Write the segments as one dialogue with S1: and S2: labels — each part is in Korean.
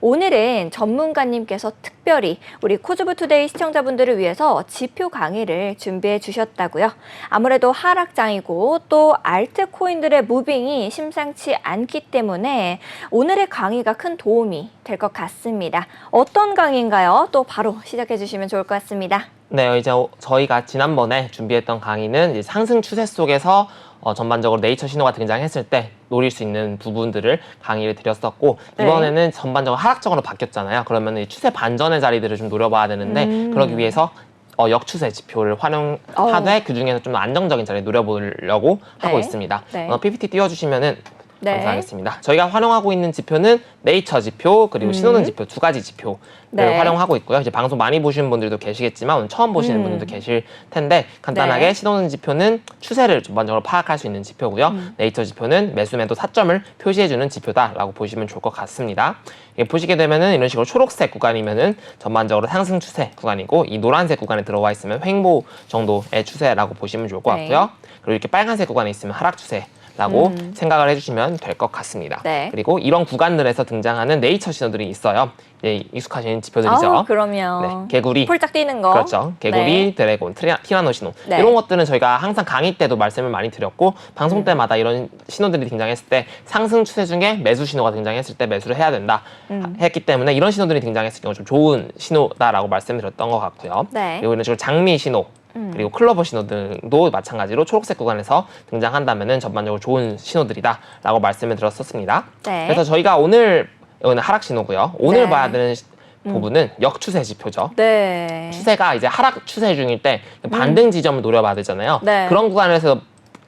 S1: 오늘은 전문가님께서 특별히 우리 코즈부투데이 시청자분들을 위해서 지표 강의를 준비해 주셨다고요. 아무래도 하락장이고 또 알트코인들의 무빙이 심상치 않기 때문에 오늘의 강의가 큰 도움이 될 것 같습니다. 어떤 강의인가요? 또 바로 시작해 주시면 좋을 것 같습니다.
S2: 네, 이제 저희가 지난번에 준비했던 강의는 이제 상승 추세 속에서 전반적으로 네이처 신호가 등장했을 때 노릴 수 있는 부분들을 강의를 드렸었고,
S1: 네.
S2: 이번에는 전반적으로 하락적으로 바뀌었잖아요. 그러면 이 추세 반전의 자리들을 좀 노려봐야 되는데 그러기 위해서 역추세 지표를 활용하되 그중에서 좀 안정적인 자리를 노려보려고 하고 있습니다.
S1: 네.
S2: PPT 띄워주시면은
S1: 네.
S2: 감사하겠습니다. 저희가 활용하고 있는 지표는 네이처 지표 그리고 신호등 지표 두 가지 지표를
S1: 네.
S2: 활용하고 있고요. 이제 방송 많이 보시는 분들도 계시겠지만 오늘 처음 보시는 분들도 계실 텐데 간단하게
S1: 네.
S2: 신호등 지표는 추세를 전반적으로 파악할 수 있는 지표고요. 네이처 지표는 매수 매도 타점을 표시해주는 지표다라고 보시면 좋을 것 같습니다. 보시게 되면은 이런 식으로 초록색 구간이면은 전반적으로 상승 추세 구간이고, 이 노란색 구간에 들어와 있으면 횡보 정도의 추세라고 보시면 좋을 것 같고요. 그리고 이렇게 빨간색 구간에 있으면 하락 추세 라고 생각을 해주시면 될 것 같습니다.
S1: 네.
S2: 그리고 이런 구간들에서 등장하는 네이처 신호들이 있어요. 익숙하신 지표들이죠.
S1: 그럼요.
S2: 네, 개구리,
S1: 폴짝 뛰는 거.
S2: 그렇죠. 개구리, 드래곤, 티라노 신호.
S1: 네.
S2: 이런 것들은 저희가 항상 강의 때도 말씀을 많이 드렸고, 방송 때마다 이런 신호들이 등장했을 때 상승 추세 중에 매수 신호가 등장했을 때 매수를 해야 된다 했기 때문에 이런 신호들이 등장했을 경우 좀 좋은 신호다라고 말씀드렸던 것 같고요.
S1: 네.
S2: 그리고 이런 식으로 장미 신호, 그리고 클로버 신호 등도 마찬가지로 초록색 구간에서 등장한다면 전반적으로 좋은 신호들이다라고 말씀을 드렸었습니다.
S1: 네.
S2: 그래서 저희가 오늘 하락 신호고요. 오늘
S1: 네.
S2: 봐야 되는 부분은 역추세 지표죠.
S1: 네.
S2: 추세가 이제 하락 추세 중일 때 반등 지점을 노려봐야 되잖아요.
S1: 네.
S2: 그런 구간에서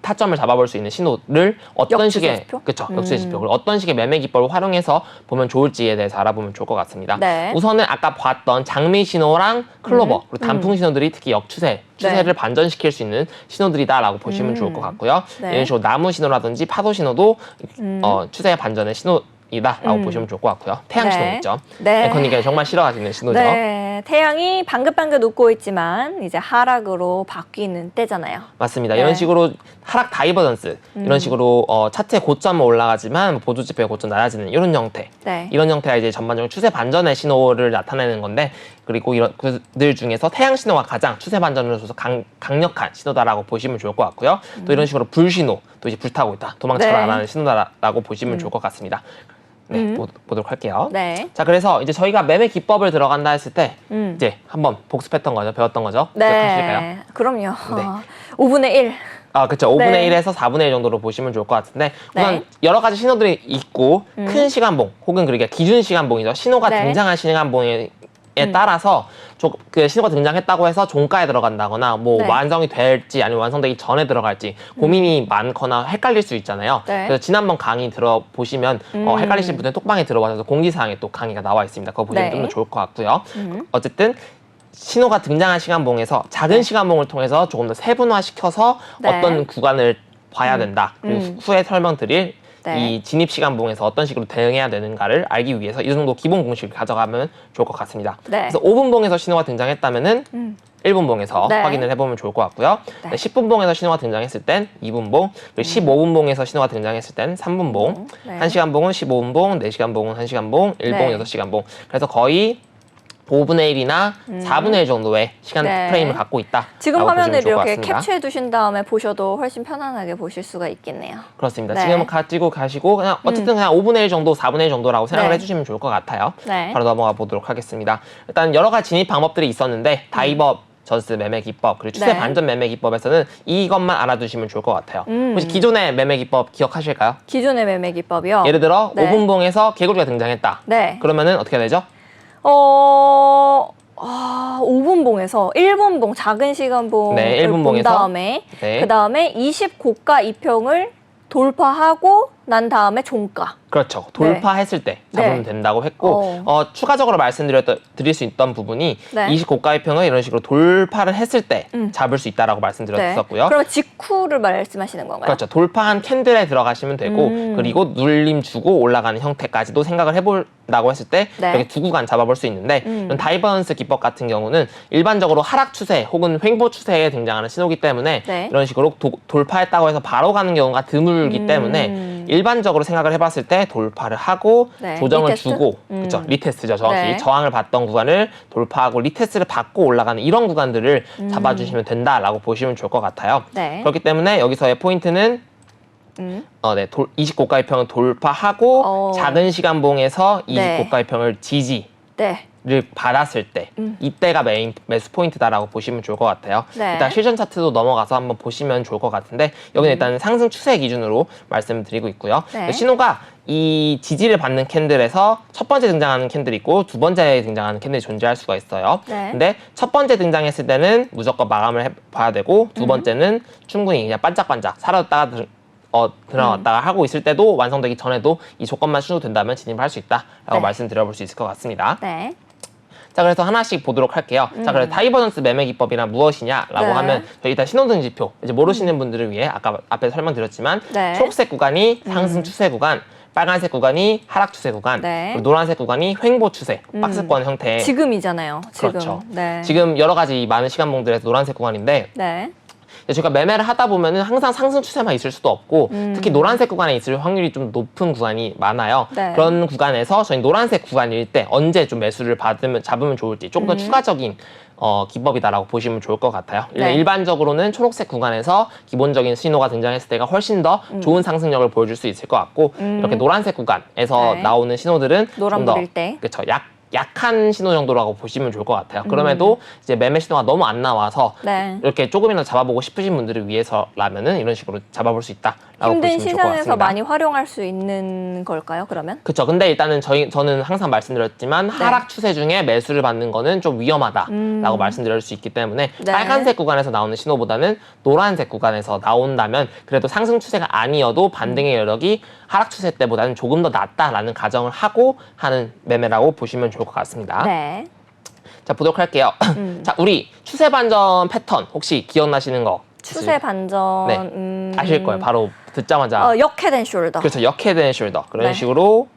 S2: 타점을 잡아볼 수 있는 신호를 어떤
S1: 역추세
S2: 식의
S1: 지표?
S2: 그렇죠, 역추세 지표를 어떤 식의 매매 기법을 활용해서 보면 좋을지에 대해서 알아보면 좋을 것 같습니다.
S1: 네.
S2: 우선은 아까 봤던 장미 신호랑 클로버 그리고 단풍 신호들이 특히 추세를 반전시킬 수 있는 신호들이다라고 보시면 좋을 것 같고요.
S1: 네.
S2: 이런 식으로 나무 신호라든지 파도 신호도 추세 반전의 신호이다라고 보시면 좋을 것 같고요. 태양
S1: 네.
S2: 신호 있죠.
S1: 네.
S2: 앵커님께서 정말 싫어하시는 신호죠.
S1: 네, 태양이 방긋방긋 웃고 있지만 이제 하락으로 바뀌는 때잖아요.
S2: 맞습니다.
S1: 네.
S2: 이런 식으로 하락 다이버전스, 이런 식으로 차트의 고점은 올라가지만 보조지표의 고점 낮아지는 이런 형태.
S1: 네.
S2: 이런 형태가 이제 전반적으로 추세 반전의 신호를 나타내는 건데, 그리고 이런 그들 중에서 태양 신호가 가장 추세 반전을 줘서 강력한 신호다라고 보시면 좋을 것 같고요. 또 이런 식으로 불 신호, 또 이제 불타고 있다, 도망쳐라 라는 신호다라고 보시면 좋을 것 같습니다. 네, 보도록 할게요.
S1: 네.
S2: 자, 그래서 이제 저희가 매매 기법을 들어간다 했을 때 이제 한번 복습했던 거죠, 배웠던 거죠. 기억하실까요?
S1: 네. 그럼요.
S2: 네.
S1: 5분의 1.
S2: 그렇죠. 5분의
S1: 네.
S2: 1에서 4분의 1 정도로 보시면 좋을 것 같은데, 우선
S1: 네.
S2: 여러 가지 신호들이 있고 큰 시간봉 혹은 그러니까 기준 시간봉이죠. 신호가
S1: 네.
S2: 등장한 시간봉에 따라서 그 신호가 등장했다고 해서 종가에 들어간다거나
S1: 네.
S2: 완성이 될지 아니면 완성되기 전에 들어갈지 고민이 많거나 헷갈릴 수 있잖아요.
S1: 네.
S2: 그래서 지난번 강의 들어보시면 헷갈리실 분들은 톡방에 들어가셔서 공지사항에 또 강의가 나와 있습니다. 그거 보시면
S1: 네.
S2: 좀 더 좋을 것 같고요. 어쨌든 신호가 등장한 시간봉에서 작은 시간봉을 통해서 조금 더 세분화시켜서
S1: 네.
S2: 어떤 구간을 봐야 된다. 그리고 후에 설명드릴
S1: 네.
S2: 이 진입 시간봉에서 어떤 식으로 대응해야 되는가를 알기 위해서 이 정도 기본 공식을 가져가면 좋을 것 같습니다.
S1: 네.
S2: 그래서 5분봉에서 신호가 등장했다면은 1분봉에서
S1: 네.
S2: 확인을 해보면 좋을 것 같고요.
S1: 네.
S2: 10분봉에서 신호가 등장했을 땐 2분봉, 그리고 15분봉에서 신호가 등장했을 땐 3분봉,
S1: 네.
S2: 1시간봉은 15분봉, 4시간봉은 1시간봉, 1봉,
S1: 네.
S2: 6시간봉. 그래서 거의 5분의 1이나 4분의 1 정도의 시간
S1: 네.
S2: 프레임을 갖고 있다.
S1: 지금 화면을
S2: 좋을 것
S1: 이렇게
S2: 같습니다.
S1: 캡처해 두신 다음에 보셔도 훨씬 편안하게 보실 수가 있겠네요.
S2: 그렇습니다.
S1: 네.
S2: 지금 가지고 가시고 그냥 어쨌든 그냥 5분의 1 정도, 4분의 1 정도라고 생각을
S1: 네.
S2: 해주시면 좋을 것 같아요.
S1: 네.
S2: 바로 넘어가 보도록 하겠습니다. 일단 여러 가지 진입 방법들이 있었는데 다이버전스 매매 기법 그리고 추세
S1: 네.
S2: 반전 매매 기법에서는 이것만 알아두시면 좋을 것 같아요. 혹시 기존의 매매 기법 기억하실까요?
S1: 기존의 매매 기법이요.
S2: 예를 들어
S1: 네.
S2: 5분봉에서 개구리가 등장했다.
S1: 네.
S2: 그러면은 어떻게 해야 되죠?
S1: 5분봉에서 1분봉 작은 시간봉을
S2: 네,
S1: 본
S2: 1분봉에서.
S1: 다음에
S2: 네.
S1: 그 다음에 20 고가 이평을 돌파하고 난 다음에 종가.
S2: 그렇죠. 돌파했을 때 잡으면
S1: 네.
S2: 된다고 했고 추가적으로 말씀드릴 수 있던 부분이
S1: 네.
S2: 20 고가이평을 이런 식으로 돌파를 했을 때 잡을 수 있다라고 말씀드렸었고요.
S1: 그러면 직후를 말씀하시는 건가요?
S2: 그렇죠. 돌파한 캔들에 들어가시면 되고 그리고 눌림 주고 올라가는 형태까지도 생각을 해본다고 했을 때
S1: 네.
S2: 이렇게 두 구간 잡아볼 수 있는데 이런 다이버전스 기법 같은 경우는 일반적으로 하락 추세 혹은 횡보 추세에 등장하는 신호기 때문에
S1: 네.
S2: 이런 식으로 돌파했다고 해서 바로 가는 경우가 드물기 때문에 일반적으로 생각을 해봤을 때 돌파를 하고
S1: 네.
S2: 조정을
S1: 리테스트?
S2: 주고 그렇죠. 리테스트죠. 정확히
S1: 네.
S2: 저항을 받던 구간을 돌파하고 리테스트를 받고 올라가는 이런 구간들을 잡아주시면 된다라고 보시면 좋을 것 같아요.
S1: 네.
S2: 그렇기 때문에 여기서의 포인트는 20고가의 평을 돌파하고 작은 시간봉에서 20고가의 평을 지지
S1: 네.
S2: 를 받았을 때 이때가 메인 매수 포인트다라고 보시면 좋을 것 같아요.
S1: 네.
S2: 일단 실전 차트도 넘어가서 한번 보시면 좋을 것 같은데 여기는 일단 상승 추세 기준으로 말씀을 드리고 있고요.
S1: 네.
S2: 신호가 이 지지를 받는 캔들에서 첫 번째 등장하는 캔들이 있고 두 번째 등장하는 캔들이 존재할 수가 있어요.
S1: 네.
S2: 근데 첫 번째 등장했을 때는 무조건 마감을 봐야 되고 두 번째는 충분히 그냥 반짝반짝 사라졌다가 들어갔다가 하고 있을 때도 완성되기 전에도 이 조건만 충족된다면 진입할 수 있다라고
S1: 네.
S2: 말씀드려볼 수 있을 것 같습니다.
S1: 네.
S2: 자, 그래서 하나씩 보도록 할게요. 자, 그래서 다이버전스 매매 기법이란 무엇이냐라고
S1: 네.
S2: 하면 저희 일단 신호등 지표 이제 모르시는 분들을 위해 아까 앞에 설명드렸지만
S1: 네.
S2: 초록색 구간이 상승 추세 구간, 빨간색 구간이 하락 추세 구간,
S1: 네.
S2: 그리고 노란색 구간이 횡보 추세, 박스권 형태.
S1: 지금이잖아요. 지금.
S2: 그렇죠.
S1: 네.
S2: 지금 여러 가지 많은 시간봉들에서 노란색 구간인데
S1: 네.
S2: 저희가 매매를 하다 보면은 항상 상승 추세만 있을 수도 없고 특히 노란색 구간에 있을 확률이 좀 높은 구간이 많아요.
S1: 네.
S2: 그런 구간에서 저희 노란색 구간일 때 언제 좀 매수를 잡으면 좋을지 조금 더 추가적인 기법이다라고 보시면 좋을 것 같아요.
S1: 네.
S2: 일반적으로는 초록색 구간에서 기본적인 신호가 등장했을 때가 훨씬 더 좋은 상승력을 보여줄 수 있을 것 같고 이렇게 노란색 구간에서
S1: 네.
S2: 나오는 신호들은
S1: 노란불일 때.
S2: 그렇죠. 약한 신호 정도라고 보시면 좋을 것 같아요. 그럼에도 이제 매매 신호가 너무 안 나와서
S1: 네.
S2: 이렇게 조금이라도 잡아보고 싶으신 분들을 위해서라면은 이런 식으로 잡아볼 수 있다라고
S1: 힘든
S2: 보시면 좋을 것
S1: 시장에서
S2: 같습니다.
S1: 많이 활용할 수 있는 걸까요, 그러면?
S2: 그렇죠. 근데 일단은 저는 항상 말씀드렸지만
S1: 네.
S2: 하락 추세 중에 매수를 받는 거는 좀 위험하다라고 말씀드릴 수 있기 때문에
S1: 네.
S2: 빨간색 구간에서 나오는 신호보다는 노란색 구간에서 나온다면 그래도 상승 추세가 아니어도 반등의 여력이 하락 추세 때보다는 조금 더 낫다라는 가정을 하고 하는 매매라고 보시면 좋을 것 같습니다.
S1: 네.
S2: 자, 보도록 할게요. 자, 우리 추세 반전 패턴 혹시 기억나시는 거?
S1: 추세 반전.
S2: 네. 아실 거예요. 바로 듣자마자.
S1: 역헤드 숄더.
S2: 그렇죠. 역헤드 숄더. 그런
S1: 네.
S2: 식으로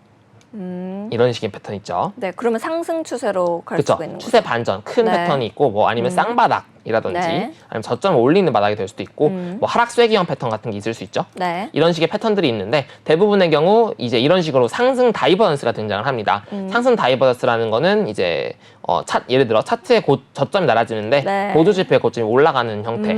S2: 이런 식의 패턴 있죠.
S1: 네, 그러면 상승 추세로 갈
S2: 그렇죠.
S1: 수가 있는 거죠.
S2: 추세 반전 큰
S1: 네.
S2: 패턴이 있고 뭐 아니면 쌍바닥이라든지
S1: 네.
S2: 아니면 저점을 올리는 바닥이 될 수도 있고 뭐 하락 쐐기형 패턴 같은 게 있을 수 있죠.
S1: 네.
S2: 이런 식의 패턴들이 있는데 대부분의 경우 이제 이런 식으로 상승 다이버전스가 등장을 합니다. 상승 다이버전스라는 거는 이제 예를 들어 차트의 저점이 낮아지는데
S1: 네.
S2: 보조지표의 고점이 올라가는 형태,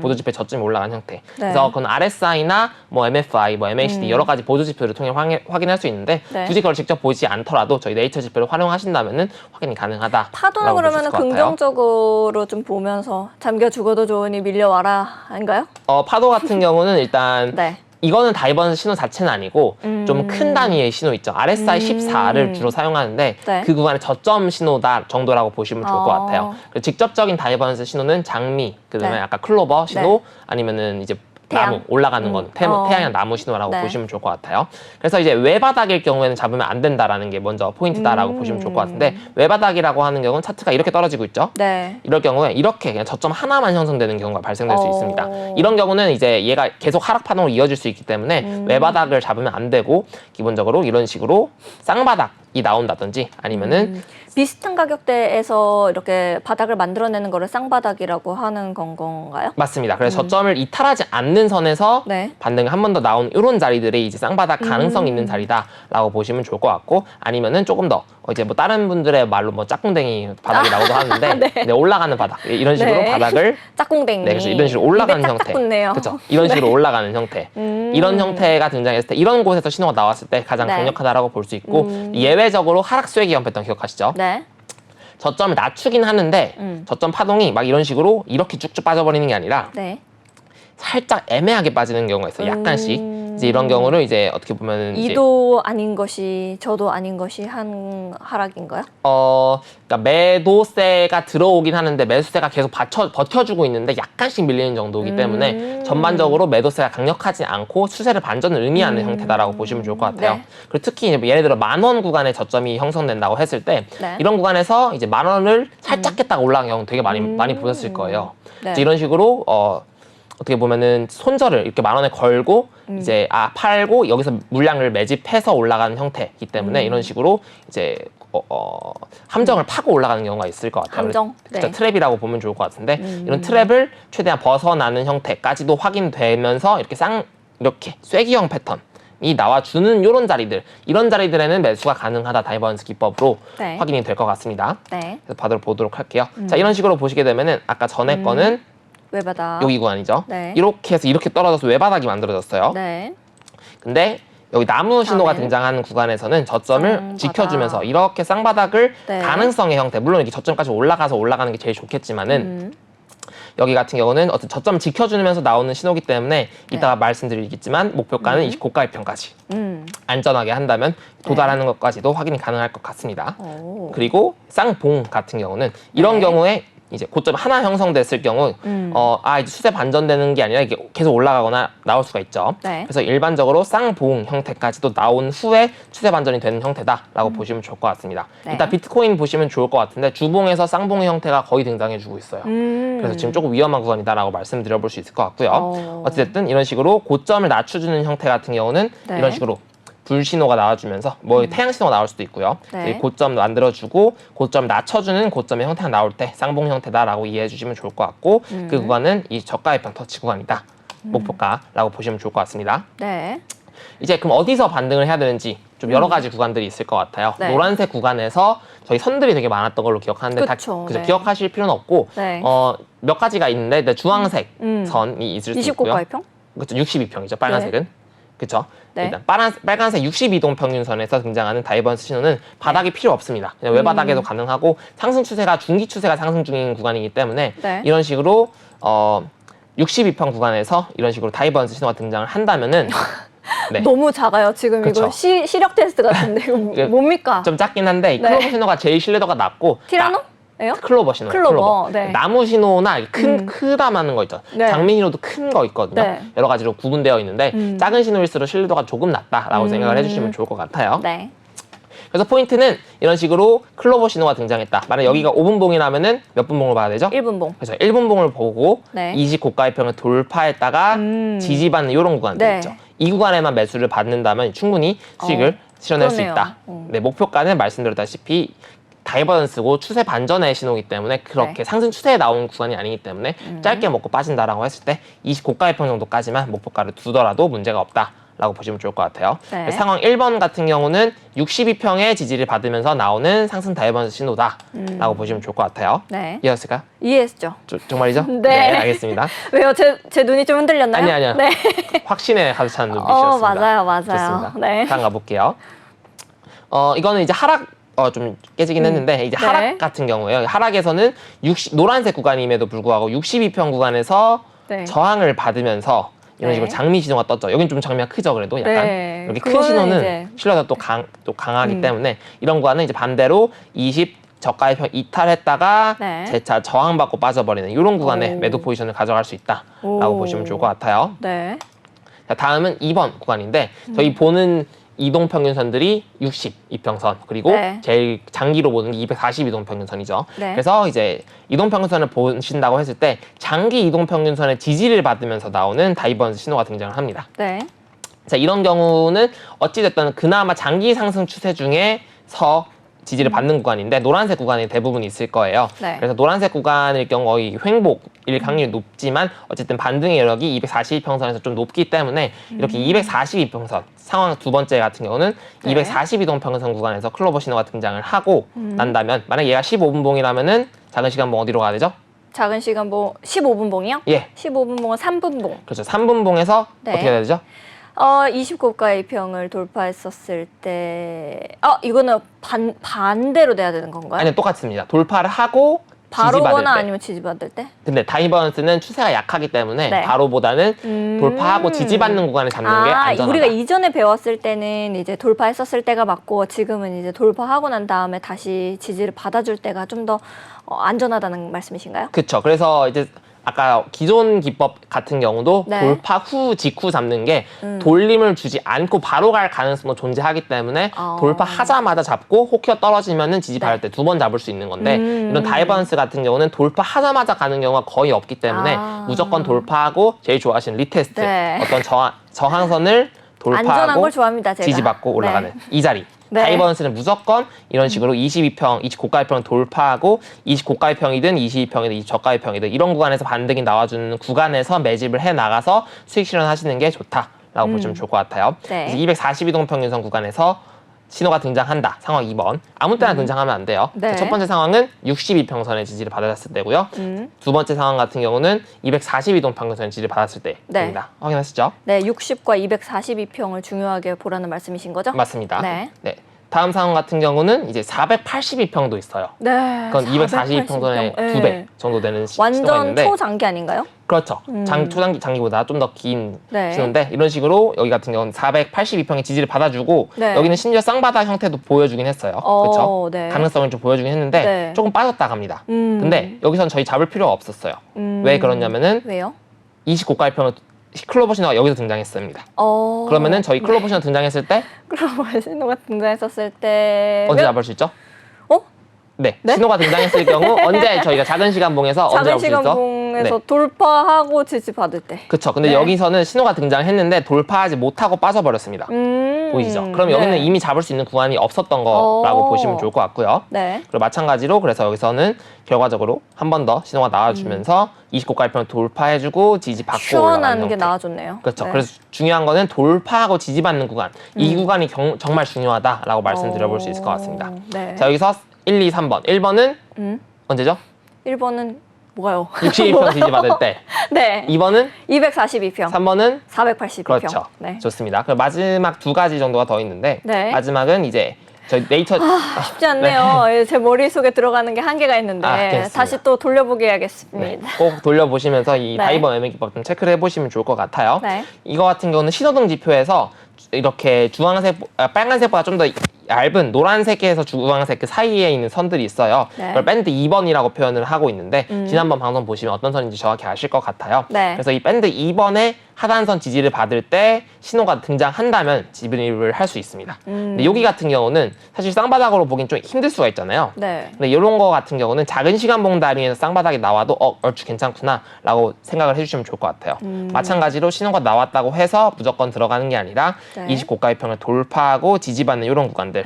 S2: 보조지표의 저점이 올라가는 형태. 그래서 그건 RSI나 뭐 MFI, 뭐 MACD 여러 가지 보조지표를 통해 확인할 수 있는데
S1: 네.
S2: 굳이 그걸 직접 보지 않더라도 저희 네이처 지표를 활용하신다면은 확인이 가능하다.
S1: 파도는 그러면 긍정적으로 좀 보면서 잠겨 죽어도 좋으니 밀려와라 아닌가요?
S2: 파도 같은 경우는 일단
S1: 네.
S2: 이거는 다이버전스 신호 자체는 아니고 좀 큰 단위의 신호 있죠. RSI 14를 주로 사용하는데
S1: 네.
S2: 그 구간의 저점 신호다 정도라고 보시면 좋을 것 같아요. 그리고 직접적인 다이버전스 신호는 장미, 그다음에
S1: 네.
S2: 아까 클로버 신호 아니면은 이제
S1: 태양.
S2: 나무 올라가는 건 태양이나 나무 신호라고
S1: 네.
S2: 보시면 좋을 것 같아요. 그래서 이제 외바닥일 경우에는 잡으면 안 된다라는 게 먼저 포인트다라고 보시면 좋을 것 같은데 외바닥이라고 하는 경우는 차트가 이렇게 떨어지고 있죠.
S1: 네.
S2: 이럴 경우에 이렇게 그냥 저점 하나만 형성되는 경우가 발생될 수 있습니다. 이런 경우는 이제 얘가 계속 하락 파동으로 이어질 수 있기 때문에 외바닥을 잡으면 안 되고 기본적으로 이런 식으로 쌍바닥이 나온다든지 아니면은
S1: 비슷한 가격대에서 이렇게 바닥을 만들어내는 거를 쌍바닥이라고 하는 건가요?
S2: 맞습니다. 그래서 저점을 이탈하지 않는 선에서
S1: 네.
S2: 반등이 한 번 더 나온 이런 자리들이 이제 쌍바닥 가능성 있는 자리다라고 보시면 좋을 것 같고 아니면은 조금 더 이제 뭐 다른 분들의 말로 뭐 짝꿍댕이 바닥이 나오도 하는데 네, 올라가는 바닥 이런 식으로
S1: 네.
S2: 바닥을
S1: 짝꿍댕이.
S2: 네, 그래서 이런 식으로 올라가는
S1: 입에
S2: 형태.
S1: 딱딱 붙네요.
S2: 그렇죠. 이런 식으로 올라가는 형태. 이런 형태가 등장했을 때 이런 곳에서 신호가 나왔을 때 가장
S1: 네.
S2: 강력하다라고 볼 수 있고 예외적으로 하락 쐐기형 패턴 기억하시죠?
S1: 네.
S2: 저점을 낮추긴 하는데 저점 파동이 막 이런 식으로 이렇게 쭉쭉 빠져버리는 게 아니라
S1: 네.
S2: 살짝 애매하게 빠지는 경우가 있어요. 약간씩. 이제 이런 경우를 이제 어떻게 보면은 이제
S1: 이도 아닌 것이 저도 아닌 것이 한 하락인가요?
S2: 그러니까 매도세가 들어오긴 하는데 매수세가 계속 버텨주고 있는데 약간씩 밀리는 정도이기 때문에 전반적으로 매도세가 강력하지 않고 추세를 반전을 의미하는 형태다라고 보시면 좋을 것 같아요.
S1: 네.
S2: 그리고 특히 이제 예를 들어 10,000원 구간의 저점이 형성된다고 했을 때
S1: 네.
S2: 이런 구간에서 이제 10,000원을 살짝 깼다가 올라간 경우 되게 많이 보셨을 거예요.
S1: 네.
S2: 이제 이런 식으로 어떻게 보면은 손절을 이렇게 10,000원에 걸고 이제 팔고 여기서 물량을 매집해서 올라가는 형태이기 때문에 이런 식으로 이제 함정을 파고 올라가는 경우가 있을 것 같아요.
S1: 함정?
S2: 그래서
S1: 네.
S2: 트랩이라고 보면 좋을 것 같은데 이런 트랩을 최대한 벗어나는 형태까지도 확인되면서 이렇게 이렇게 쐐기형 패턴 나와주는 이런 자리들, 이런 자리들에는 매수가 가능하다 다이버넌스 기법으로
S1: 네.
S2: 확인이 될 것 같습니다.
S1: 네.
S2: 그래서 보도록 할게요. 자, 이런 식으로 보시게 되면은 아까 전에 거는
S1: 외바닥.
S2: 여기 구간이죠.
S1: 네.
S2: 이렇게 해서 이렇게 떨어져서 외바닥이 만들어졌어요.
S1: 네.
S2: 근데 여기 나무 신호가
S1: 다음에는?
S2: 등장하는 구간에서는 저점을
S1: 쌍바닥.
S2: 지켜주면서 이렇게 쌍바닥을
S1: 네.
S2: 가능성의 형태, 물론 이렇게 저점까지 올라가는 게 제일 좋겠지만은 여기 같은 경우는 어떤 저점을 지켜주면서 나오는 신호기 때문에 이따가 말씀드리겠지만 목표가는 29가입평까지 안전하게 한다면 도달하는 것까지도 확인이 가능할 것 같습니다.
S1: 오.
S2: 그리고 쌍봉 같은 경우는 이런
S1: 네.
S2: 경우에 이제 고점 하나 형성됐을 경우 이제 추세 반전되는 게 아니라 이게 계속 올라가거나 나올 수가 있죠.
S1: 네.
S2: 그래서 일반적으로 쌍봉 형태까지도 나온 후에 추세 반전이 되는 형태다라고 보시면 좋을 것 같습니다.
S1: 네.
S2: 이따 비트코인 보시면 좋을 것 같은데 주봉에서 쌍봉의 형태가 거의 등장해주고 있어요. 그래서 지금 조금 위험한 구간이다라고 말씀드려볼 수 있을 것 같고요. 어쨌든 이런 식으로 고점을 낮춰주는 형태 같은 경우는
S1: 네.
S2: 이런 식으로 불 신호가 나와주면서 태양 신호가 나올 수도 있고요.
S1: 네.
S2: 고점 만들어주고 고점 낮춰주는 고점의 형태가 나올 때 쌍봉 형태다라고 이해해 주시면 좋을 것 같고 그 구간은 이 저가입평 터치 구간이다. 목표가라고 보시면 좋을 것 같습니다.
S1: 네.
S2: 이제 그럼 어디서 반등을 해야 되는지 좀 여러 가지 구간들이 있을 것 같아요.
S1: 네.
S2: 노란색 구간에서 저희 선들이 되게 많았던 걸로 기억하는데
S1: 그쵸,
S2: 그죠?
S1: 네.
S2: 기억하실 필요는 없고
S1: 네.
S2: 몇 가지가 있는데 근데 주황색 선이 있을 수 있고요.
S1: 29가입평?
S2: 그렇죠. 62평이죠. 빨간색은. 그렇죠.
S1: 네.
S2: 일단 빨간색 62동 평균선에서 등장하는 다이버넌스 신호는 바닥이 필요 없습니다. 그냥 외바닥에도 가능하고 상승 추세가 중기 추세가 상승 중인 구간이기 때문에
S1: 네.
S2: 이런 식으로 62평 구간에서 이런 식으로 다이버넌스 신호가 등장을 한다면은 네.
S1: 너무 작아요. 지금
S2: 그쵸.
S1: 이거 시력 테스트 같은데 이거 뭡니까?
S2: 좀 작긴 한데 이
S1: 네.
S2: 클로버 신호가 제일 신뢰도가 낮고
S1: 티라노? 예요?
S2: 클로버 신호.
S1: 클로버, 네.
S2: 나무 신호나 크다마는 거 있죠.
S1: 네.
S2: 장미 신호도 큰 거 있거든요.
S1: 네.
S2: 여러 가지로 구분되어 있는데 작은 신호일수록 신뢰도가 조금 낮다라고 생각을 해주시면 좋을 것 같아요.
S1: 네.
S2: 그래서 포인트는 이런 식으로 클로버 신호가 등장했다. 만약 여기가 5분봉이라면은 몇 분봉을 봐야 되죠?
S1: 1분봉.
S2: 그래서 1분봉을 보고
S1: 네.
S2: 20고가입평을 돌파했다가 지지받는 이런 구간들
S1: 네.
S2: 있죠. 이 구간에만 매수를 받는다면 충분히 수익을 실현할 수
S1: 그러네요.
S2: 있다. 네, 목표가는 말씀드렸다시피 다이버넌스고 추세 반전의 신호이기 때문에 그렇게
S1: 네.
S2: 상승 추세에 나온 구간이 아니기 때문에 짧게 먹고 빠진다라고 했을 때 20고가입평 정도까지만 목표가를 두더라도 문제가 없다라고 보시면 좋을 것 같아요.
S1: 네.
S2: 상황 1번 같은 경우는 62평의 지지를 받으면서 나오는 상승 다이버넌스 신호다라고 보시면 좋을 것 같아요.
S1: 네.
S2: 이해하셨을까요?
S1: 이해했죠?
S2: 정말이죠?
S1: 네.
S2: 알겠습니다.
S1: 왜요? 제 눈이 좀 흔들렸나요?
S2: 아니요.
S1: 네.
S2: 확신에 가득 찬 눈빛이었습니다.
S1: 맞아요.
S2: 좋습니다.
S1: 네.
S2: 다음 가볼게요. 이거는 이제 하락 좀 깨지긴 했는데 이제
S1: 네.
S2: 하락 같은 경우에요. 하락에서는 노란색 구간임에도 불구하고 62평 구간에서
S1: 네.
S2: 저항을 받으면서 이런
S1: 네.
S2: 식으로 장미 신호가 떴죠. 여긴 좀 장미가 크죠, 그래도 약간.
S1: 네.
S2: 여기 큰
S1: 그거는
S2: 신호는
S1: 이제
S2: 신뢰도가 또 강하기 때문에 이런 구간은 이제 반대로 20 저가입평 이탈했다가
S1: 네.
S2: 재차 저항받고 빠져버리는 이런 구간에
S1: 오.
S2: 매도 포지션을 가져갈 수 있다라고
S1: 오.
S2: 보시면 좋을 것 같아요.
S1: 네.
S2: 자, 다음은 2번 구간인데 저희 보는 이동평균선들이 60 이평선 그리고
S1: 네.
S2: 제일 장기로 보는 게 240 이동평균선이죠.
S1: 네.
S2: 그래서 이제 이동평균선을 보신다고 했을 때 장기 이동평균선의 지지를 받으면서 나오는 다이버넌스 신호가 등장을 합니다.
S1: 네.
S2: 자, 이런 경우는 어찌됐든 그나마 장기 상승 추세 중에서 지지를 받는 구간인데 노란색 구간이 대부분 있을 거예요.
S1: 네.
S2: 그래서 노란색 구간일 경우 거의 횡복일 확률이 높지만 어쨌든 반등의 여력이 242평선에서 좀 높기 때문에 이렇게 242평선 상황 두 번째 같은 경우는
S1: 네.
S2: 242동평선 구간에서 클로버 신호가 등장을 하고 난다면 만약 얘가 15분봉이라면은 작은 시간봉 어디로 가야 되죠?
S1: 작은 시간 15분봉이요?
S2: 예,
S1: 15분봉은 3분봉.
S2: 그렇죠. 3분봉에서
S1: 네.
S2: 어떻게 해야 되죠?
S1: 20고가입평을 돌파했었을 때, 이거는 반대로 돼야 되는 건가요?
S2: 아니 똑같습니다. 돌파를 하고
S1: 바로
S2: 지지받을
S1: 오거나
S2: 때.
S1: 아니면 지지받을 때?
S2: 근데 다이버넌스는 추세가 약하기 때문에
S1: 네.
S2: 바로보다는 돌파하고 지지받는 구간을 잡는 게 안전하다.
S1: 우리가 이전에 배웠을 때는 이제 돌파했었을 때가 맞고 지금은 이제 돌파하고 난 다음에 다시 지지를 받아줄 때가 좀 더 안전하다는 말씀이신가요?
S2: 그렇죠. 그래서 이제 아까 기존 기법 같은 경우도
S1: 네.
S2: 돌파 후 직후 잡는 게 돌림을 주지 않고 바로 갈 가능성도 존재하기 때문에 돌파하자마자 잡고 혹여 떨어지면은 지지받을 때 두 번 잡을 수 있는 건데 이런 다이버넌스 같은 경우는 돌파하자마자 가는 경우가 거의 없기 때문에 무조건 돌파하고 제일 좋아하시는 리테스트
S1: 네.
S2: 어떤 저항선을
S1: 안전한
S2: 돌파하고
S1: 걸 좋아합니다, 제가.
S2: 지지받고 올라가는
S1: 네.
S2: 이 자리.
S1: 네.
S2: 다이버넌스는 무조건 이런 식으로 22평, 20고가입평을 돌파하고 20고가입평이든 22평이든 20저가입평이든 이런 구간에서 반등이 나와주는 구간에서 매집을 해 나가서 수익 실현하시는 게 좋다라고 라고 보시면 좋을 것 같아요.
S1: 네.
S2: 242동 평균선 구간에서 신호가 등장한다. 상황 2번. 아무 때나 등장하면 안 돼요.
S1: 네.
S2: 첫 번째 상황은 62평선의 지지를 받았을 때고요. 두 번째 상황 같은 경우는 242동 평균선의 지지를 받았을 때입니다. 확인하시죠?
S1: 네, 60과 242평을 중요하게 보라는 말씀이신 거죠?
S2: 맞습니다.
S1: 네.
S2: 다음 상황 같은 경우는 이제 482평도 있어요.
S1: 네.
S2: 그건 242평선의 2배 정도 되는 신호가
S1: 완전
S2: 있는데
S1: 초장기 아닌가요?
S2: 그렇죠. 초장기보다 좀 더 긴
S1: 네.
S2: 신호인데 이런 식으로 여기 같은 경우는 482평의 지지를 받아주고
S1: 네.
S2: 여기는 심지어 쌍바닥 형태도 보여주긴 했어요. 그렇죠?
S1: 네.
S2: 가능성을 좀 보여주긴 했는데
S1: 네.
S2: 조금 빠졌다 갑니다. 근데 여기선 저희 잡을 필요가 없었어요. 왜 그러냐면은
S1: 왜요?
S2: 29가일평은 클로버 신호가 여기서 등장했습니다.
S1: 어.
S2: 그러면은 저희 클로버 신호 등장했을 때
S1: 클로버 신호가 등장했었을 때
S2: 언제 잡을 수 있죠?
S1: 어?
S2: 네, 신호가 등장했을 경우 언제 저희가 작은 시간봉에서 언제
S1: 작은
S2: 잡을 수 있어?
S1: 시간봉에서 돌파하고 지지 받을 때.
S2: 그렇죠. 근데
S1: 네.
S2: 여기서는 신호가 등장했는데 돌파하지 못하고 빠져버렸습니다. 보이시죠? 그럼 여기는
S1: 네.
S2: 이미 잡을 수 있는 구간이 없었던 거라고 보시면 좋을 것 같고요.
S1: 네.
S2: 그리고 마찬가지로 그래서 여기서는 결과적으로 한 번 더 신호가 나와주면서 29가일평을 돌파해주고 지지 받고 올라가는
S1: 시원한 게
S2: 형태.
S1: 나와줬네요.
S2: 그렇죠.
S1: 네.
S2: 그래서 중요한 거는 돌파하고 지지받는 구간. 이 구간이 정말 중요하다라고 말씀드려볼 수 있을 것 같습니다.
S1: 네.
S2: 자, 여기서 1, 2, 3번. 1번은 언제죠?
S1: 1번은 뭐가요?
S2: 62평 지지받을 때.
S1: 네.
S2: 2번은
S1: 242평.
S2: 3번은
S1: 482평.
S2: 그렇죠.
S1: 네.
S2: 좋습니다. 그럼 마지막 두 가지 정도가 더 있는데
S1: 네.
S2: 마지막은 이제 저희 네이처
S1: 쉽지 않네요. 제 머릿속에 들어가는 게 한계가 있는데
S2: 알겠습니다.
S1: 다시 또 돌려보게 해야겠습니다.
S2: 네, 꼭 돌려보시면서 이
S1: 네.
S2: 다이버 매매 기법 좀 체크를 해보시면 좋을 것 같아요.
S1: 네.
S2: 이거 같은 경우는 신호등 지표에서 이렇게 빨간색보다 좀 더 얇은 노란색에서 주황색 그 사이에 있는 선들이 있어요.
S1: 네.
S2: 그걸 밴드 2번이라고 표현을 하고 있는데 지난번 방송 보시면 어떤 선인지 정확히 아실 것 같아요.
S1: 네.
S2: 그래서 이 밴드 2번의 하단선 지지를 받을 때 신호가 등장한다면 진입을 할 수 있습니다. 근데 여기 같은 경우는 사실 쌍바닥으로 보긴 좀 힘들 수가 있잖아요.
S1: 네.
S2: 근데 이런 거 같은 경우는 작은 시간봉 다리에서 쌍바닥이 나와도 얼추 괜찮구나 라고 생각을 해주시면 좋을 것 같아요. 마찬가지로 신호가 나왔다고 해서 무조건 들어가는 게 아니라
S1: 네.
S2: 29가일평을 돌파하고 지지받는 이런 구간들에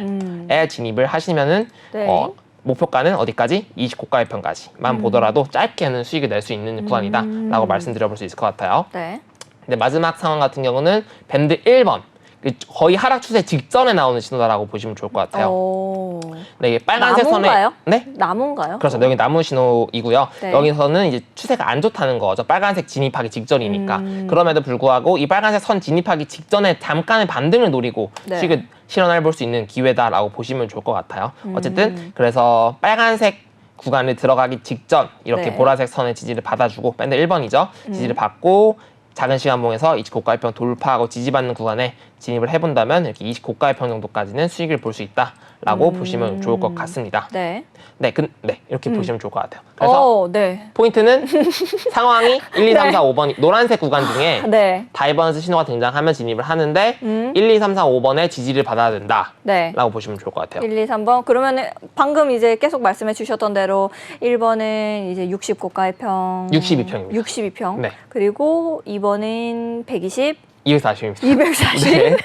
S2: 진입을 하시면은
S1: 네.
S2: 목표가는 어디까지? 29가일평까지만 보더라도 짧게는 수익을 낼 수 있는 구간이다 라고 말씀드려볼 수 있을 것 같아요.
S1: 네.
S2: 근데 마지막 상황 같은 경우는 밴드 1번 거의 하락 추세 직전에 나오는 신호다라고 보시면 좋을 것 같아요. 네, 이게 빨간색
S1: 나무인가요?
S2: 선에 네?
S1: 나무인가요?
S2: 그렇죠. 여기 나무 신호이고요.
S1: 네.
S2: 여기서는 이제 추세가 안 좋다는 거죠. 빨간색 진입하기 직전이니까. 그럼에도 불구하고 이 빨간색 선 진입하기 직전에 잠깐의 반등을 노리고
S1: 네.
S2: 수익을 실현해 볼 수 있는 기회다라고 보시면 좋을 것 같아요. 어쨌든 그래서 빨간색 구간을 들어가기 직전 이렇게
S1: 네.
S2: 보라색 선의 지지를 받아주고 밴드 1번이죠. 지지를 받고 작은 시간봉에서 29가일평 돌파하고 지지받는 구간에 진입을 해본다면 이렇게 29가일평 정도까지는 수익을 볼 수 있다라고 보시면 좋을 것 같습니다.
S1: 네.
S2: 네, 이렇게 보시면 좋을 것 같아요. 그래서
S1: 네.
S2: 포인트는 상황이 1, 2, 3, 4, 5번 노란색 구간 중에
S1: 네.
S2: 다이버넌스 신호가 등장하면 진입을 하는데 1, 2, 3, 4, 5번의 지지를 받아야 된다라고
S1: 네.
S2: 보시면 좋을 것 같아요.
S1: 1, 2, 3번. 그러면은 방금 이제 계속 말씀해 주셨던 대로 1번은 이제 60고가일평
S2: 62평입니다.
S1: 62평.
S2: 네.
S1: 그리고 2번은 120,
S2: 240입니다.
S1: 240.
S2: 네.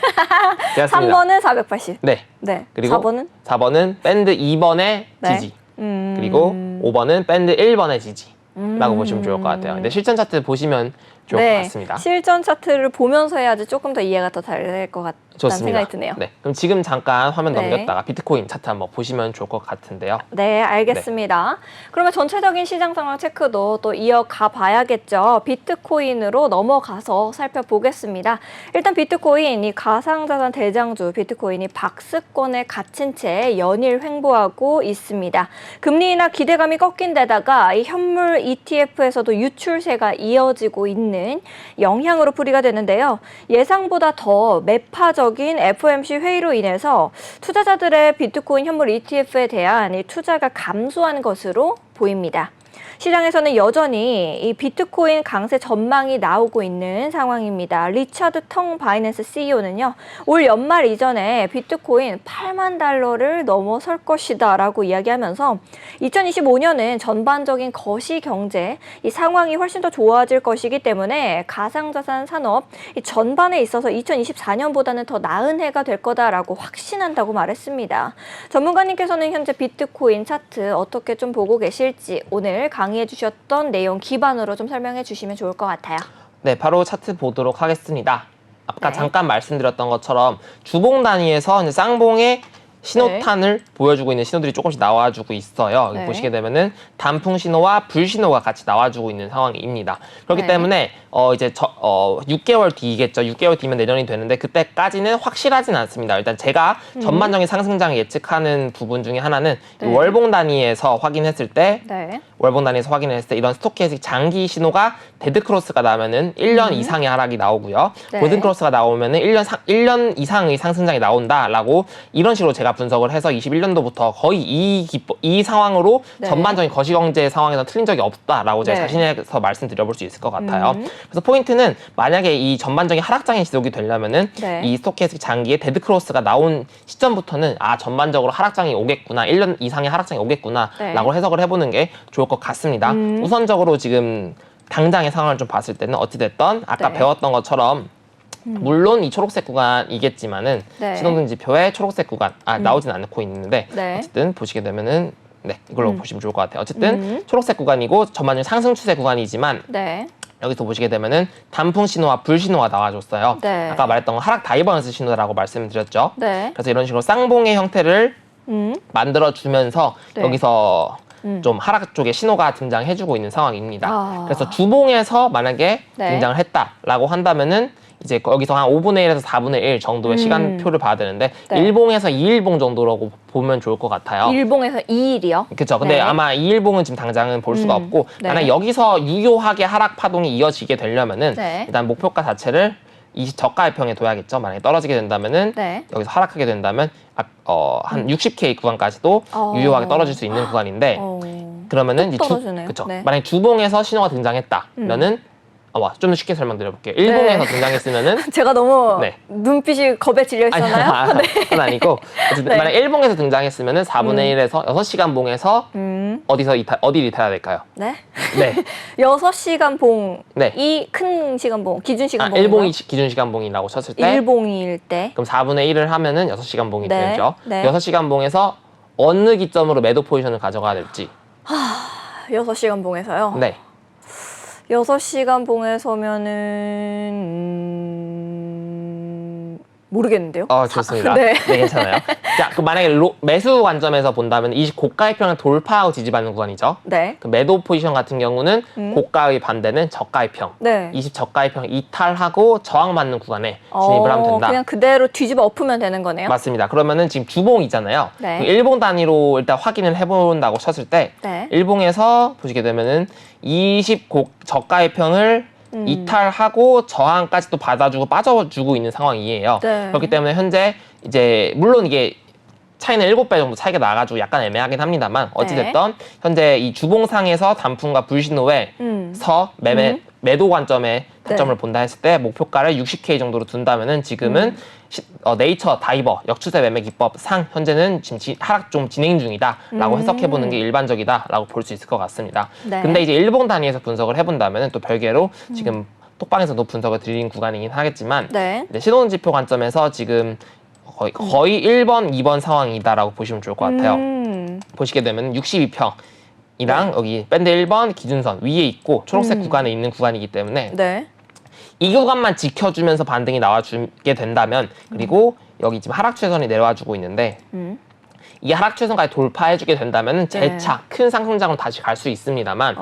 S2: 되었습니다.
S1: 3번은 480.
S2: 네.
S1: 네.
S2: 그리고
S1: 4번은
S2: 4번은 밴드 2번의
S1: 네.
S2: 지지. 그리고 5번은 밴드 1번의 지지라고 보시면 좋을 것 같아요. 근데 실전 차트 보시면 좋을 것 같습니다.
S1: 실전 차트를 보면서 해야지 조금 더 이해가 더 잘 될 것 같다는
S2: 좋습니다.
S1: 생각이 드네요.
S2: 네, 그럼 지금 잠깐 화면
S1: 네.
S2: 넘겼다가 비트코인 차트 한번 보시면 좋을 것 같은데요.
S1: 네, 알겠습니다. 그러면 전체적인 시장 상황 체크도 또 이어가 봐야겠죠. 비트코인으로 넘어가서 살펴보겠습니다. 일단 비트코인, 이 가상자산 대장주 비트코인이 박스권에 갇힌 채 연일 횡보하고 있습니다. 금리 인하 기대감이 꺾인 데다가 이 현물 ETF에서도 유출세가 이어지고 있는 영향으로 풀이가 되는데요. 예상보다 더 매파적인 FOMC 회의로 인해서 투자자들의 비트코인 현물 ETF에 대한 이 투자가 감소한 것으로 보입니다. 시장에서는 여전히 이 비트코인 강세 전망이 나오고 있는 상황입니다. 리차드 텅 바이낸스 CEO는요, 올 연말 이전에 비트코인 8만 달러를 넘어설 것이다 라고 이야기하면서 2025년은 전반적인 거시 경제, 이 상황이 훨씬 더 좋아질 것이기 때문에 가상자산 산업 이 전반에 있어서 2024년보다는 더 나은 해가 될 거다라고 확신한다고 말했습니다. 전문가님께서는 현재 비트코인 차트 어떻게 좀 보고 계실지 오늘 강의해 주셨던 내용 기반으로 좀 설명해 주시면 좋을 것 같아요.
S2: 네, 바로 차트 보도록 하겠습니다. 아까
S1: 네.
S2: 잠깐 말씀드렸던 것처럼 주봉 단위에서 이제 쌍봉의 신호탄을 보여주고 있는 신호들이 조금씩 나와주고 있어요. 여기
S1: 네.
S2: 보시게 되면은 단풍 신호와 불 신호가 같이 나와주고 있는 상황입니다. 그렇기
S1: 네.
S2: 때문에 이제 6개월 뒤겠죠. 6개월 뒤면 내년이 되는데 그때까지는 확실하진 않습니다. 일단 제가 전반적인 상승장을 예측하는 부분 중에 하나는
S1: 네.
S2: 이 월봉 단위에서 확인했을 때
S1: 네.
S2: 월봉 단위에서 확인했을 때 이런 스토캐스틱 장기 신호가 데드 크로스가 나오면은 1년 이상의 하락이 나오고요.
S1: 네.
S2: 골든 크로스가 나오면은 1년 이상의 상승장이 나온다라고 이런 식으로 제가 분석을 해서 21년도부터 거의 이 상황으로
S1: 네.
S2: 전반적인 거시경제 상황에서 틀린 적이 없다라고 제가
S1: 네.
S2: 자신해서 말씀드려볼 수 있을 것 같아요. 그래서 포인트는 만약에 이 전반적인 하락장이 지속이 되려면은
S1: 네.
S2: 이 스토캐스틱 장기의 데드 크로스가 나온 시점부터는 전반적으로 하락장이 오겠구나, 1년 이상의 하락장이 오겠구나라고
S1: 네.
S2: 해석을 해보는 게 좋을 것 같습니다. 우선적으로 지금 당장의 상황을 좀 봤을 때는 어찌됐던 아까
S1: 네.
S2: 배웠던 것처럼 물론 이 초록색 구간이겠지만은
S1: 네.
S2: 신호등 지표에 초록색 구간 나오진 않고 있는데
S1: 네.
S2: 어쨌든 보시게 되면은 네, 이걸로 보시면 좋을 것 같아요. 어쨌든 초록색 구간이고 전반적인 상승 추세 구간이지만
S1: 네.
S2: 여기서 보시게 되면은 단풍 신호와 불 신호가 나와줬어요.
S1: 네.
S2: 아까 말했던 건 하락 다이버런스 신호라고 말씀을 드렸죠.
S1: 네.
S2: 그래서 이런 식으로 쌍봉의 형태를 만들어주면서
S1: 네.
S2: 여기서 좀 하락 쪽에 신호가 등장해주고 있는 상황입니다.
S1: 아.
S2: 그래서 주봉에서 만약에
S1: 네.
S2: 등장을 했다라고 한다면은 이제 여기서 한 5분의 1에서 4분의 1 정도의 시간표를 봐야 되는데
S1: 네.
S2: 일봉에서 2일봉 정도라고 보면 좋을 것 같아요.
S1: 일봉에서 2일이요?
S2: 그렇죠. 근데
S1: 네.
S2: 아마 2일봉은 지금 당장은 볼 수가 없고
S1: 네.
S2: 만약 여기서 유효하게 하락 파동이 이어지게 되려면은
S1: 네.
S2: 일단 목표가 자체를 이 저가평에 둬야겠죠. 만약에 떨어지게 된다면은
S1: 네.
S2: 여기서 하락하게 된다면 한 60K 구간까지도
S1: 어.
S2: 유효하게 떨어질 수 있는 구간인데
S1: 어.
S2: 그러면은 이제
S1: 떨어지네요.
S2: 그쵸.
S1: 네.
S2: 만약에 주봉에서 신호가 등장했다면은 좀 더 쉽게 설명드려볼게요. 일봉에서 등장했으면은
S1: 제가 너무
S2: 네.
S1: 눈빛이 겁에 질려 있었나요? 네.
S2: 그건 아니고 어쨌든
S1: 네.
S2: 만약 일봉에서 등장했으면은 4분의 1에서 6시간 봉에서 어디 리타야 될까요?
S1: 네.
S2: 네.
S1: 6시간 봉이
S2: 네.
S1: 큰 시간 봉, 기준 시간 봉.
S2: 일봉이 기준 시간 봉이라고 쳤을 때
S1: 일봉일 때.
S2: 그럼 4분의 1을 하면은 6시간 봉이
S1: 네.
S2: 되죠.
S1: 네.
S2: 6시간 봉에서 어느 기점으로 매도 포지션을 가져가야 될지.
S1: 6시간 봉에서요?
S2: 네.
S1: 6시간 봉에 서면은 모르겠는데요?
S2: 좋습니다.
S1: 네.
S2: 네, 괜찮아요. 자, 그럼 만약에 매수 관점에서 본다면 이 고가의 평을 돌파하고 지지받는 구간이죠.
S1: 네.
S2: 그 매도 포지션 같은 경우는 고가의 반대는 저가의 평.
S1: 네.
S2: 20 저가의 평 이탈하고 저항받는 구간에 진입을 하면 된다.
S1: 그냥 그대로 뒤집어 엎으면 되는 거네요?
S2: 맞습니다. 그러면은 지금 주봉이잖아요.
S1: 네.
S2: 그럼 일봉 단위로 일단 확인을 해본다고 쳤을 때
S1: 네.
S2: 일봉에서 보시게 되면은 20 저가의 평을 이탈하고 저항까지도 받아주고 빠져주고 있는 상황이에요.
S1: 네.
S2: 그렇기 때문에 현재 이제 물론 이게 차이는 7배 정도 차이가 나가지고 약간 애매하긴 합니다만 어찌됐던 현재 이 주봉상에서 단풍과 불신호에서 매도 관점에 타점을 본다 했을 때 목표가를 60K 정도로 둔다면은 지금은 네이처 다이버 역추세 매매 기법 상 현재는 지금 하락 좀 진행 중이다라고 해석해보는 게 일반적이다라고 볼 수 있을 것 같습니다.
S1: 네.
S2: 근데 이제 일봉 단위에서 분석을 해본다면은 또 별개로 지금 톡방에서도 분석을 드린 구간이긴 하겠지만
S1: 네.
S2: 신호등 지표 관점에서 지금 거의 1번, 2번 상황이다라고 보시면 좋을 것 같아요. 보시게 되면 62평이랑 여기 밴드 1번 기준선 위에 있고 초록색 구간에 있는 구간이기 때문에
S1: 네.
S2: 이 구간만 지켜주면서 반등이 나와주게 된다면 그리고 여기 지금 하락 추세선이 내려와주고 있는데 이 하락 추세선까지 돌파해주게 된다면 재차 큰 상승장으로 다시 갈 수 있습니다만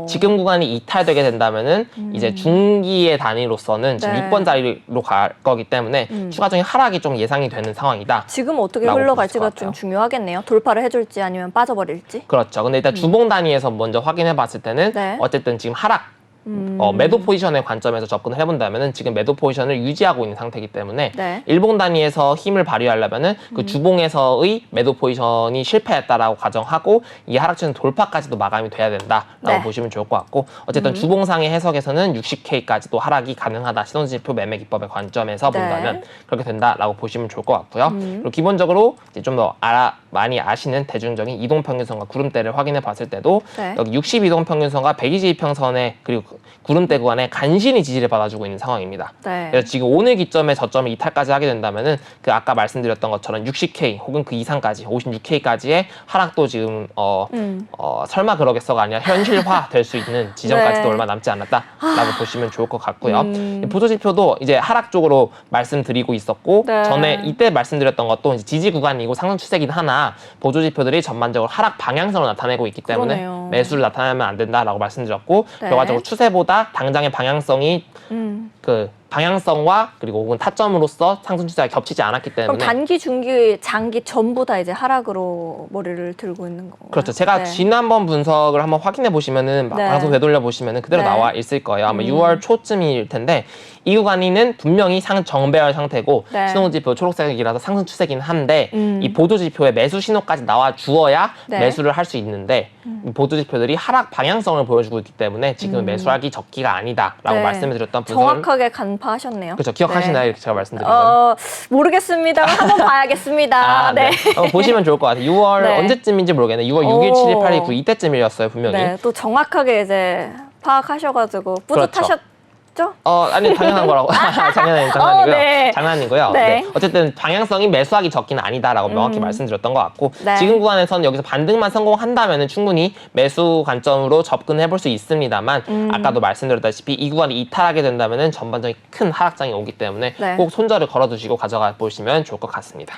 S2: 지금 구간이 이탈되게 된다면은 이제 중기의 단위로서는 지금
S1: 네.
S2: 6번 자리로 갈 거기 때문에 추가적인 하락이 좀 예상이 되는 상황이다.
S1: 지금 어떻게
S2: 라고
S1: 흘러갈지가
S2: 볼수 있을 것
S1: 좀
S2: 같아요.
S1: 중요하겠네요. 돌파를 해줄지 아니면 빠져버릴지.
S2: 그렇죠. 근데 일단 주봉 단위에서 먼저 확인해 봤을 때는
S1: 네.
S2: 어쨌든 지금 하락 매도 포지션의 관점에서 접근을 해본다면은 지금 매도 포지션을 유지하고 있는 상태이기 때문에
S1: 네.
S2: 일봉 단위에서 힘을 발휘하려면은 그 주봉에서의 매도 포지션이 실패했다라고 가정하고 이 하락추는 돌파까지도 마감이 돼야 된다라고
S1: 네.
S2: 보시면 좋을 것 같고 어쨌든 주봉상의 해석에서는 60K까지도 하락이 가능하다 신혼지표 매매 기법의 관점에서
S1: 네.
S2: 본다면 그렇게 된다라고 보시면 좋을 것 같고요. 그리고 기본적으로 이제 좀 더 많이 아시는 대중적인 이동평균선과 구름대를 확인해 봤을 때도
S1: 네.
S2: 여기 60 이동평균선과 120 이평선에 그리고 구름대 구간에 간신히 지지를 받아주고 있는 상황입니다.
S1: 네.
S2: 그래서 지금 오늘 기점에 저점을 이탈까지 하게 된다면은 그 아까 말씀드렸던 것처럼 60K 혹은 그 이상까지 56K까지의 하락도 지금 설마 그러겠어가 아니라 현실화 될 수 있는 지점까지도
S1: 네.
S2: 얼마 남지 않았다라고 보시면 좋을 것 같고요. 보조지표도 이제 하락 쪽으로 말씀드리고 있었고
S1: 네.
S2: 전에 이때 말씀드렸던 것도 이제 지지 구간이고 상승 추세긴 하나 보조지표들이 전반적으로 하락 방향성을 나타내고 있기 때문에
S1: 그러네요.
S2: 매수를 나타내면 안 된다라고 말씀드렸고
S1: 네.
S2: 결과적으로 추세보다 당장의 방향성이 그 방향성과 그리고 혹은 타점으로서 상승 추세가 겹치지 않았기
S1: 그럼
S2: 때문에
S1: 단기, 중기, 장기 전부 다 이제 하락으로 머리를 들고 있는 건가요?
S2: 그렇죠. 제가
S1: 네.
S2: 지난번 분석을 한번 확인해 보시면은
S1: 네.
S2: 방송 되돌려 보시면은 그대로
S1: 네.
S2: 나와 있을 거예요. 아마 6월 초쯤일 텐데 이 구간이는 분명히 정배열 상태고
S1: 네.
S2: 신호지표 초록색이라서 상승 추세긴 한데
S1: 음.
S2: 이 보조지표에 매수 신호까지 나와 주어야
S1: 네.
S2: 매수를 할 수 있는데 이 보조지표들이 하락 방향성을 보여주고 있기 때문에 지금 매수하기 적기가 아니다라고
S1: 네.
S2: 말씀을 드렸던 분석을
S1: 정확하게 간파하셨네요.
S2: 그렇죠. 기억하시나요?
S1: 네.
S2: 이렇게 제가 말씀드린 거는.
S1: 모르겠습니다. 한번 봐야겠습니다. 네.
S2: 한번 보시면 좋을 것 같아요. 6월
S1: 네.
S2: 언제쯤인지 모르겠네요. 6월 6일, 7일, 8일, 9일 이때쯤이었어요. 분명히.
S1: 네, 또 정확하게 이제 파악하셔가지고 뿌듯하셨죠?
S2: 아니 당연한 거라고. 당연한 장난이고요.
S1: 네.
S2: 장난이고요.
S1: 네.
S2: 네. 어쨌든 방향성이 매수하기 적기는 아니다라고 명확히 말씀드렸던 것 같고
S1: 네.
S2: 지금 구간에서는 여기서 반등만 성공한다면 충분히 매수 관점으로 접근해 볼 수 있습니다만 아까도 말씀드렸다시피 이 구간이 이탈하게 된다면 전반적인 큰 하락장이 오기 때문에
S1: 네.
S2: 꼭 손절을 걸어두시고 가져가 보시면 좋을 것 같습니다.